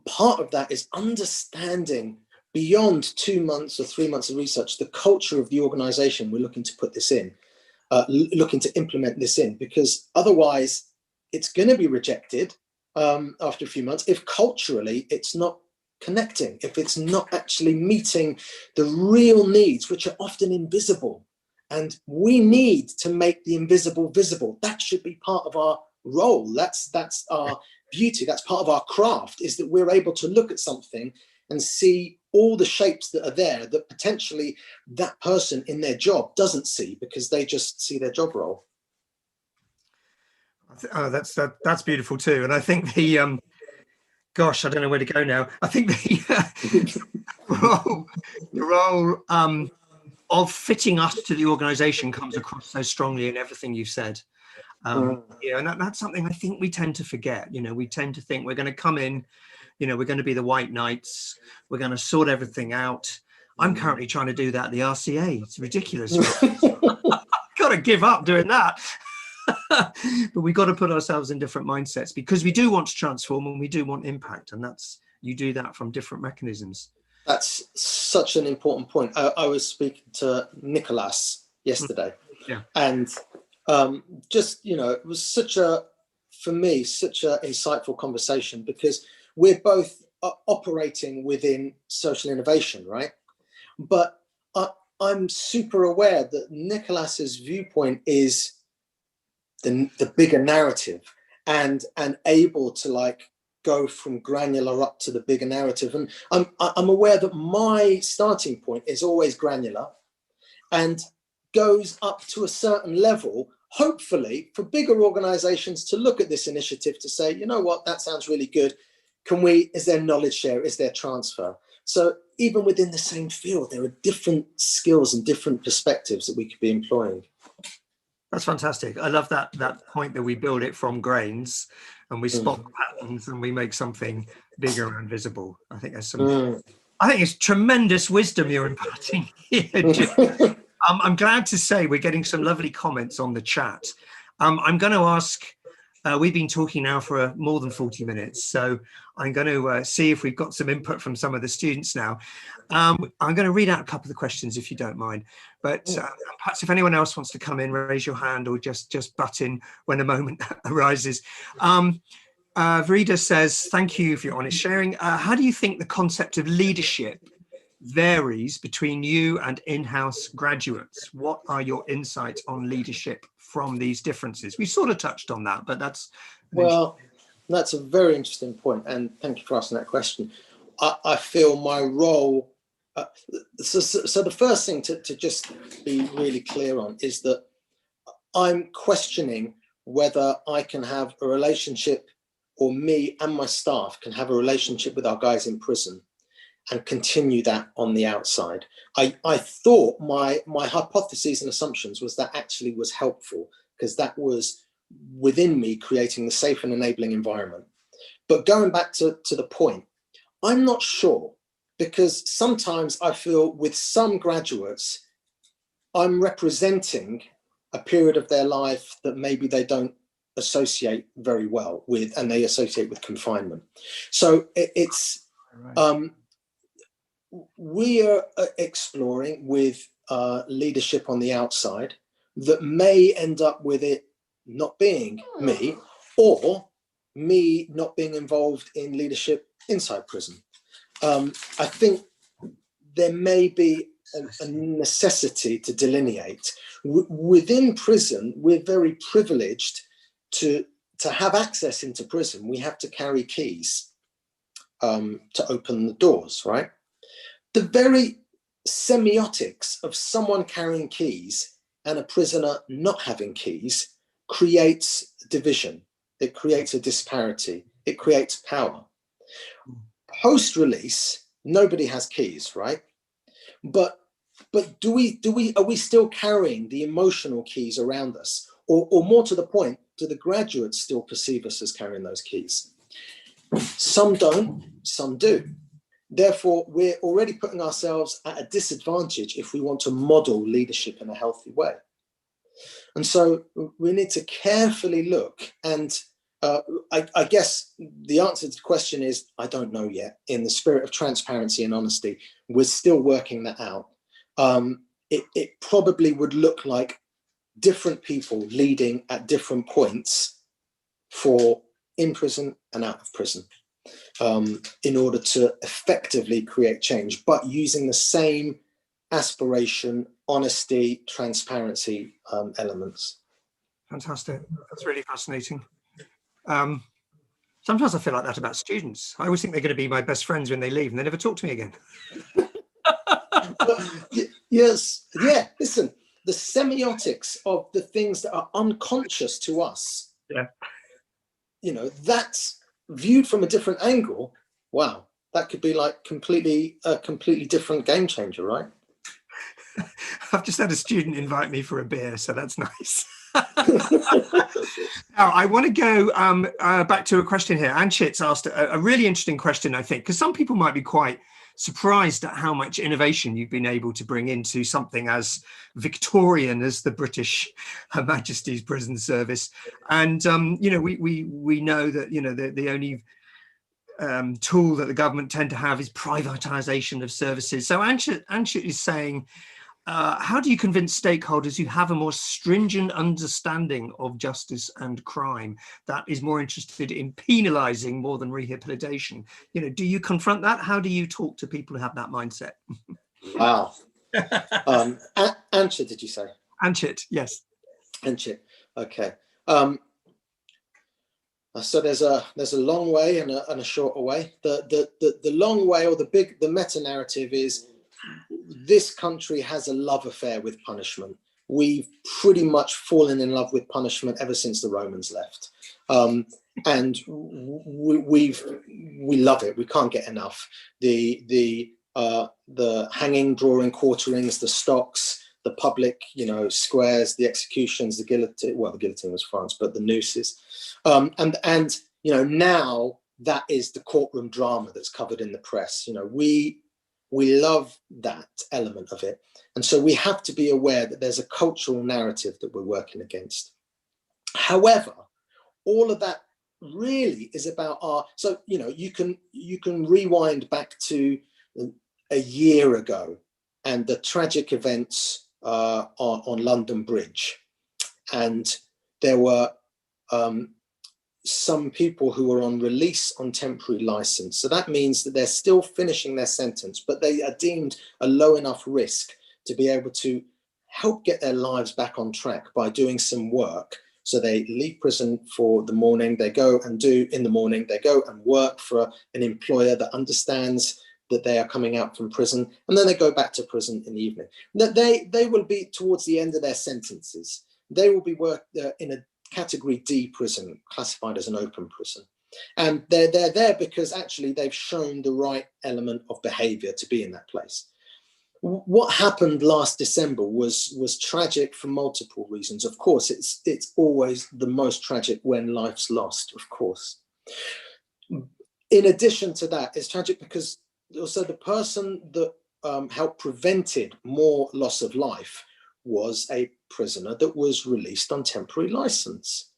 B: part of that is understanding beyond 2 months or 3 months of research, the culture of the organization we're looking to put this in, looking to implement this in, because otherwise it's going to be rejected after a few months if culturally it's not connecting, if it's not actually meeting the real needs, which are often invisible. And we need to make the invisible visible. That should be part of our role. That's our beauty. That's part of our craft, is that we're able to look at something and see all the shapes that are there that potentially that person in their job doesn't see because they just see their job role.
A: Oh, that's beautiful too. And I think the gosh, I don't know where to go now. I think the role of fitting us to the organization comes across so strongly in everything you've said. Yeah, and that's something I think we tend to forget. You know, we tend to think we're going to come in, you know, we're going to be the white knights, we're going to sort everything out. I'm currently trying to do that at the RCA. It's ridiculous. I've got to give up doing that. But we've got to put ourselves in different mindsets because we do want to transform and we do want impact, and that's, you do that from different mechanisms. That's
B: such an important point. I was speaking to Nicholas yesterday, and just, you know, it was for me such an insightful conversation because we're both operating within social innovation, right? But I'm super aware that Nicholas's viewpoint is the bigger narrative and able to like go from granular up to the bigger narrative. And I'm aware that my starting point is always granular and goes up to a certain level, hopefully for bigger organizations to look at this initiative to say, you know what, that sounds really good. Is there knowledge share? Is there transfer? So even within the same field, there are different skills and different perspectives that we could be employing.
A: That's fantastic. I love that point that we build it from grains and we spot patterns and we make something bigger and visible. I think there's some, I think it's tremendous wisdom you're imparting here. I'm glad to say we're getting some lovely comments on the chat. I'm going to ask, we've been talking now for more than 40 minutes, so I'm going to see if we've got some input from some of the students now. I'm going to read out a couple of the questions if you don't mind, but perhaps if anyone else wants to come in, raise your hand or just butt in when a moment arises. Vrida says, thank you for your honest sharing. How do you think the concept of leadership varies between you and in-house graduates? What are your insights on leadership from these differences? We sort of touched on that, but that's...
B: Well, that's a very interesting point, and thank you for asking that question. I feel my role... So the first thing to just be really clear on is that I'm questioning whether I can have a relationship, or me and my staff can have a relationship with our guys in prison and continue that on the outside. I thought my hypotheses and assumptions was that actually was helpful because that was within me creating the safe and enabling environment. But going back to the point, I'm not sure, because sometimes I feel with some graduates, I'm representing a period of their life that maybe they don't associate very well with, and they associate with confinement. So it's, we are exploring with leadership on the outside that may end up with it not being me, or me not being involved in leadership inside prison. I think there may be a necessity to delineate. Within prison, we're very privileged to have access into prison. We have to carry keys. to open the doors, right? The very semiotics of someone carrying keys and a prisoner not having keys creates division. It creates a disparity. It creates power. Post-release, nobody has keys, right? But are we still carrying the emotional keys around us? Or more to the point, do the graduates still perceive us as carrying those keys? Some don't, some do. Therefore, we're already putting ourselves at a disadvantage if we want to model leadership in a healthy way. And so we need to carefully look, and I guess the answer to the question is, I don't know yet. In the spirit of transparency and honesty, we're still working that out. It probably would look like different people leading at different points for in prison and out of prison, in order to effectively create change, but using the same aspiration, honesty, transparency elements.
A: Fantastic. That's really fascinating. Sometimes I feel like that about students. I always think they're going to be my best friends when they leave and they never talk to me again.
B: Yes, yeah, listen, the semiotics of the things that are unconscious to us,
A: yeah,
B: you know, that's viewed from a different angle. Wow, that could be like a completely different game changer, right?
A: I've just had a student invite me for a beer, so that's nice. Now, I want to go back to a question here. Anchit's asked a really interesting question, I think, because some people might be quite surprised at how much innovation you've been able to bring into something as Victorian as the British Her Majesty's Prison Service. And you know, we know that, you know, the only tool that the government tend to have is privatization of services. So Anchit is saying, how do you convince stakeholders who have a more stringent understanding of justice and crime that is more interested in penalizing more than rehabilitation? You know, do you confront that? How do you talk to people who have that mindset?
B: Wow. Anchit, did you say?
A: Anchit, yes.
B: Anchit, okay. So there's a long way and a shorter way. The long way, or the meta narrative, is this country has a love affair with punishment. We've pretty much fallen in love with punishment ever since the Romans left, and we love it. We can't get enough. The hanging, drawing, quarterings, the stocks, the public, you know, squares, the executions, the guillotine. Well, the guillotine was France, but the nooses, and you know, now that is the courtroom drama that's covered in the press. You know, we love that element of it. And so we have to be aware that there's a cultural narrative that we're working against. However, all of that really is about so, you know, you can rewind back to a year ago and the tragic events on London Bridge. And there were some people who were on release on temporary license. So that means that they're still finishing their sentence, but they are deemed a low enough risk to be able to help get their lives back on track by doing some work. So they leave prison for the morning, they go and work for an employer that understands that they are coming out from prison, and then they go back to prison in the evening. That they will be towards the end of their sentences. They will be in a Category D prison, classified as an open prison. And they're there because actually they've shown the right element of behavior to be in that place. What happened last December was tragic for multiple reasons. Of course, it's always the most tragic when life's lost, of course. In addition to that, it's tragic because also the person that helped prevented more loss of life was a prisoner that was released on temporary license.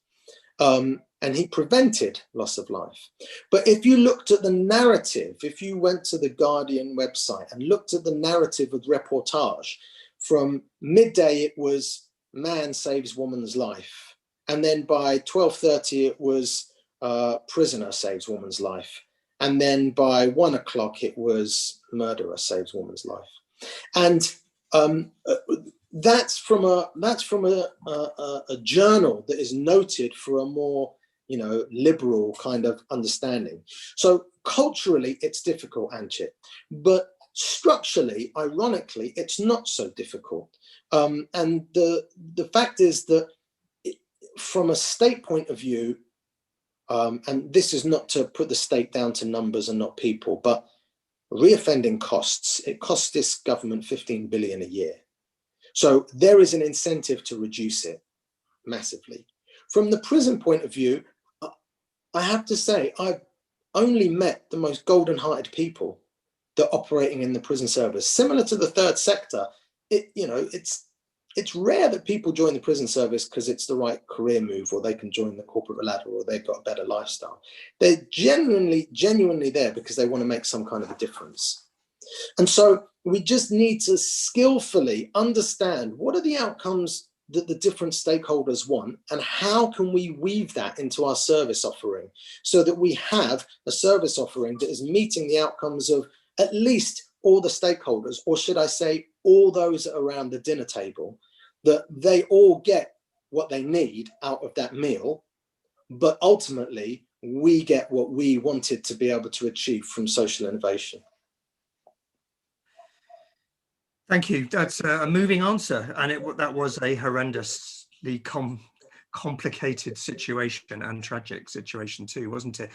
B: And he prevented loss of life. But if you looked at the narrative, if you went to the Guardian website and looked at the narrative of the reportage, from midday it was man saves woman's life. And then by 12:30 it was prisoner saves woman's life. And then by 1 o'clock it was murderer saves woman's life. And that's from a journal that is noted for a more, you know, liberal kind of understanding. So culturally, it's difficult, Anchit, but structurally, ironically, it's not so difficult. And the fact is that from a state point of view, and this is not to put the state down to numbers and not people, but reoffending costs. It costs this government 15 billion a year. So there is an incentive to reduce it massively. From the prison point of view, I have to say, I've only met the most golden-hearted people that are operating in the prison service. Similar to the third sector, it's rare that people join the prison service because it's the right career move, or they can join the corporate ladder, or they've got a better lifestyle. They're genuinely there because they want to make some kind of a difference. And so we just need to skillfully understand what are the outcomes that the different stakeholders want, and how can we weave that into our service offering so that we have a service offering that is meeting the outcomes of at least all the stakeholders, or should I say all those around the dinner table, that they all get what they need out of that meal, but ultimately we get what we wanted to be able to achieve from social innovation.
A: Thank you. That's a moving answer, and that was a horrendously complicated situation, and tragic situation too, wasn't it?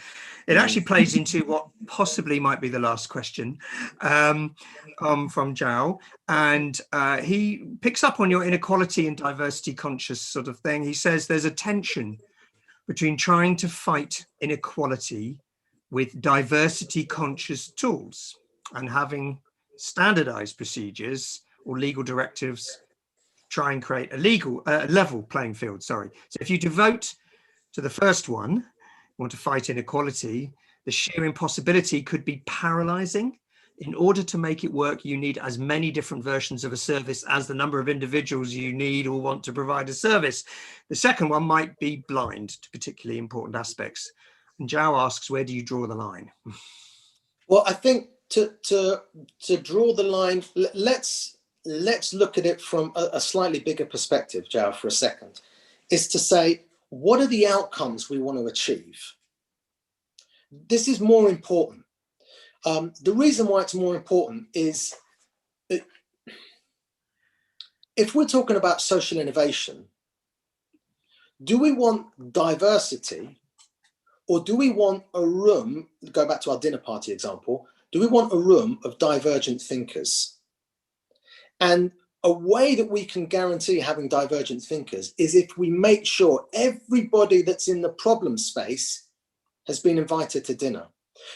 A: It actually plays into what possibly might be the last question from Zhao, and he picks up on your inequality and diversity conscious sort of thing. He says there's a tension between trying to fight inequality with diversity conscious tools and having standardized procedures or legal directives try and create a level playing field. So if you devote to the first one, want to fight inequality, the sheer impossibility could be paralyzing. In order to make it work, you need as many different versions of a service as the number of individuals you need or want to provide a service. The second one might be blind to particularly important aspects. And Zhao asks, where do you draw the line?
B: Well, I think to draw the line, let's look at it from a slightly bigger perspective, Zhao, for a second, is to say, what are the outcomes we want to achieve? This is more important. The reason why it's more important is that if we're talking about social innovation, do we want diversity, or do we want a room, go back to our dinner party example, do we want a room of divergent thinkers? And a way that we can guarantee having divergent thinkers is if we make sure everybody that's in the problem space has been invited to dinner.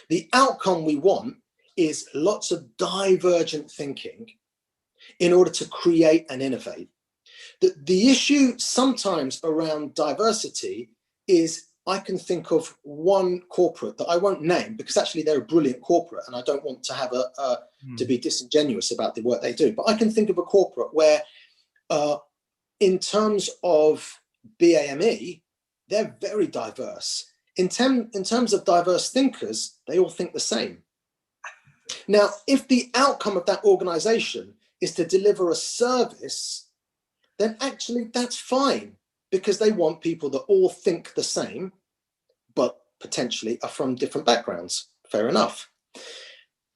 B: The outcome we want is lots of divergent thinking in order to create and innovate. The issue sometimes around diversity is, I can think of one corporate that I won't name because actually they're a brilliant corporate and I don't want to have to be disingenuous about the work they do. But I can think of a corporate where in terms of BAME, they're very diverse. In terms of diverse thinkers, they all think the same. Now, if the outcome of that organization is to deliver a service, then actually that's fine, because they want people that all think the same, but potentially are from different backgrounds. Fair enough.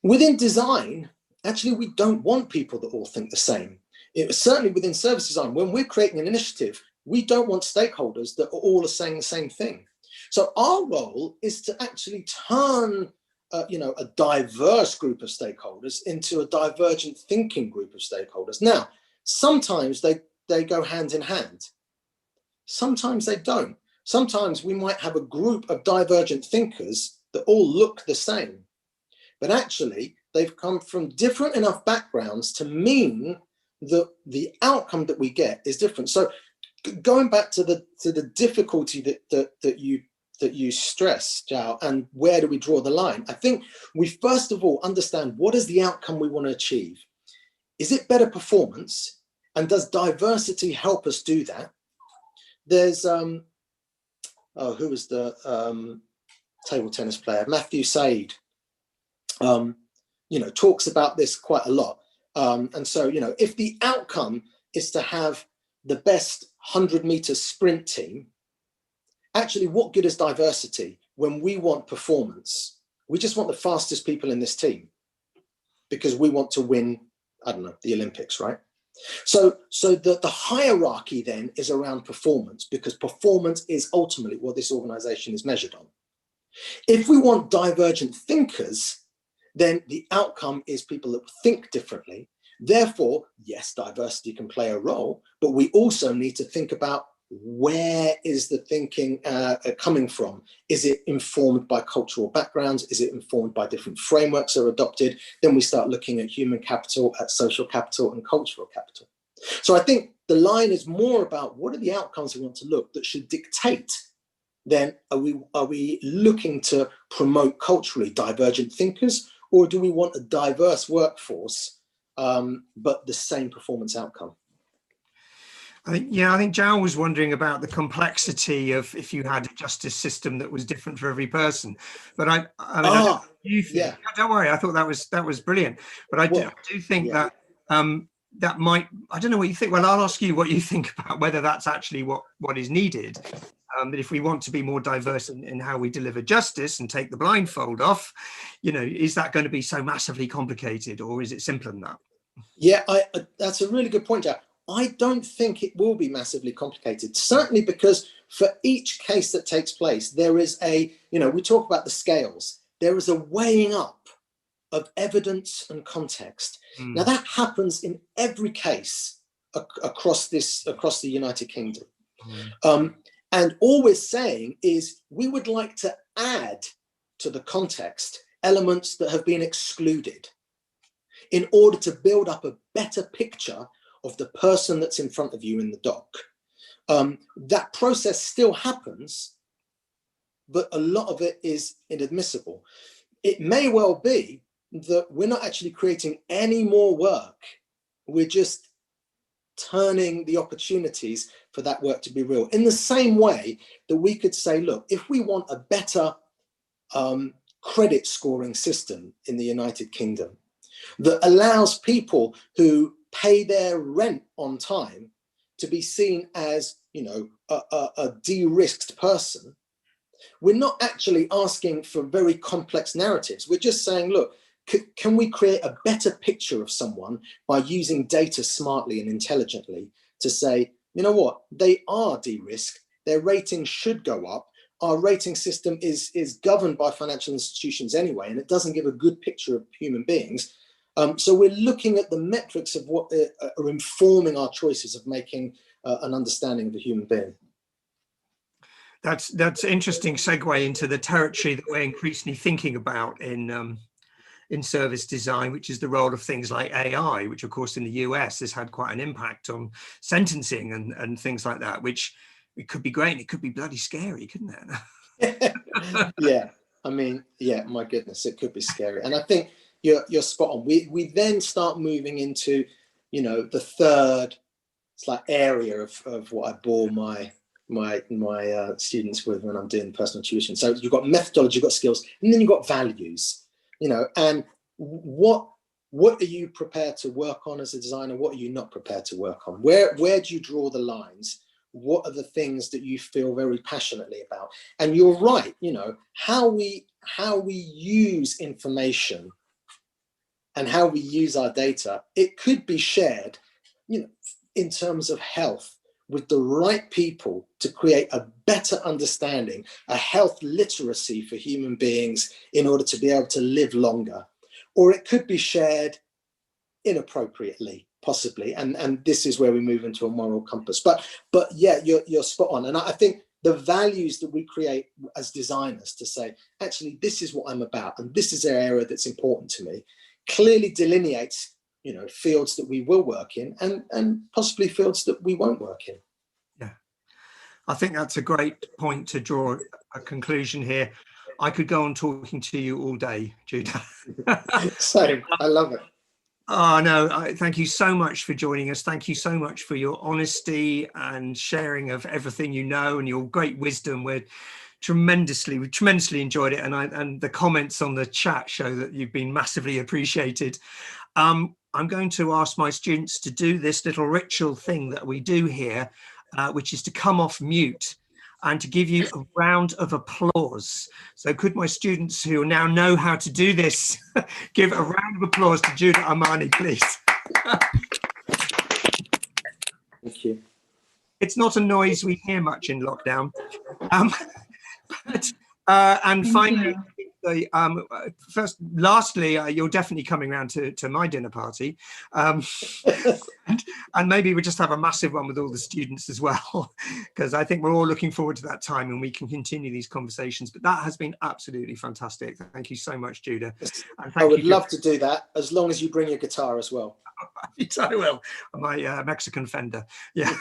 B: Within design, actually, we don't want people that all think the same. Certainly within service design, when we're creating an initiative, we don't want stakeholders that are all saying the same thing. So our role is to actually turn a diverse group of stakeholders into a divergent thinking group of stakeholders. Now, sometimes they go hand in hand. Sometimes they don't. Sometimes we might have a group of divergent thinkers that all look the same, but actually they've come from different enough backgrounds to mean that the outcome that we get is different. So going back to the difficulty that you stress, Zhao, and where do we draw the line? I think we first of all understand, what is the outcome we want to achieve? Is it better performance? And does diversity help us do that? There's who was the table tennis player? Matthew Said, talks about this quite a lot. And so, if the outcome is to have the best 100-meter sprint team, actually, what good is diversity when we want performance? We just want the fastest people in this team because we want to win, I don't know, the Olympics, right? So the hierarchy then is around performance, because performance is ultimately what this organization is measured on. If we want divergent thinkers, then the outcome is people that think differently. Therefore, yes, diversity can play a role, but we also need to think about, where is the thinking coming from? Is it informed by cultural backgrounds? Is it informed by different frameworks that are adopted? Then we start looking at human capital, at social capital and cultural capital. So I think the line is more about, what are the outcomes we want to look that should dictate, then are we looking to promote culturally divergent thinkers, or do we want a diverse workforce, but the same performance outcome?
A: I think Jao was wondering about the complexity of if you had a justice system that was different for every person. But I mean, I don't know what you think.
B: Yeah.
A: Don't worry, I thought that was brilliant. But I do think that that might, I don't know what you think. Well, I'll ask you what you think about whether that's actually what is needed. That if we want to be more diverse in how we deliver justice and take the blindfold off, is that going to be so massively complicated, or is it simpler than that?
B: Yeah, that's a really good point, Jack. I don't think it will be massively complicated, certainly because for each case that takes place, there is we talk about the scales, there is a weighing up of evidence and context. Now that happens in every case across the United Kingdom. And all we're saying is, we would like to add to the context elements that have been excluded in order to build up a better picture of the person that's in front of you in the dock. That process still happens, but a lot of it is inadmissible. It may well be that we're not actually creating any more work. We're just turning the opportunities for that work to be real. In the same way that we could say, look, if we want a better credit scoring system in the United Kingdom that allows people who pay their rent on time to be seen as, a de-risked person, we're not actually asking for very complex narratives. We're just saying, look, can we create a better picture of someone by using data smartly and intelligently to say, you know what, they are de-risked, their rating should go up. Our rating system is governed by financial institutions anyway, and it doesn't give a good picture of human beings. So we're looking at the metrics of what are informing our choices of making an understanding of the human being.
A: That's interesting segue into the territory that we're increasingly thinking about in service design, which is the role of things like AI, which of course in the US has had quite an impact on sentencing and things like that, which it could be great and it could be bloody scary, couldn't it?
B: Yeah, I mean, yeah, my goodness, it could be scary. And I think you're spot on. We then start moving into, the third area of what I bore my students with when I'm doing personal tuition. So you've got methodology, you've got skills, and then you've got values, and what are you prepared to work on as a designer? What are you not prepared to work on? Where do you draw the lines? What are the things that you feel very passionately about? And you're right, how we use information and how we use our data, it could be shared, in terms of health, with the right people to create a better understanding, a health literacy for human beings in order to be able to live longer. Or it could be shared inappropriately, possibly. And this is where we move into a moral compass. But yeah, you're spot on. And I think the values that we create as designers to say, actually, this is what I'm about, and this is an area that's important to me, clearly delineates fields that we will work in and possibly fields that we won't work in.
A: Yeah, I think that's a great point to draw a conclusion here. I could go on talking to you all day, Judah.
B: Same, I love it.
A: Oh, no, thank you so much for joining us. Thank you so much for your honesty and sharing of everything you know and your great wisdom. We tremendously enjoyed it. And the comments on the chat show that you've been massively appreciated. I'm going to ask my students to do this little ritual thing that we do here, which is to come off mute. and to give you a round of applause. So could my students who now know how to do this give a round of applause to Judah Armani, please?
B: Thank you.
A: It's not a noise we hear much in lockdown. And finally, lastly, you're definitely coming round to my dinner party. And maybe we'll just have a massive one with all the students as well, because I think we're all looking forward to that time and we can continue these conversations. But that has been absolutely fantastic. Thank you so much, Judah. And
B: I would love to do that, as long as you bring your guitar as well.
A: Yes, I will. My Mexican Fender. Yeah.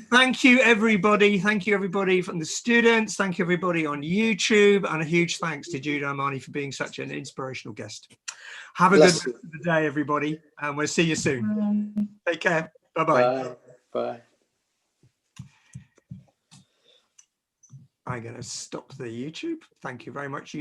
A: Thank you, everybody. Thank you, everybody from the students. Thank you, everybody on YouTube. And a huge thanks to Judah Armani for being such an inspirational guest. Have a good rest of the day, everybody. And we'll see you soon. Take care. Bye-bye.
B: Bye. Bye.
A: I'm going to stop the YouTube. Thank you very much.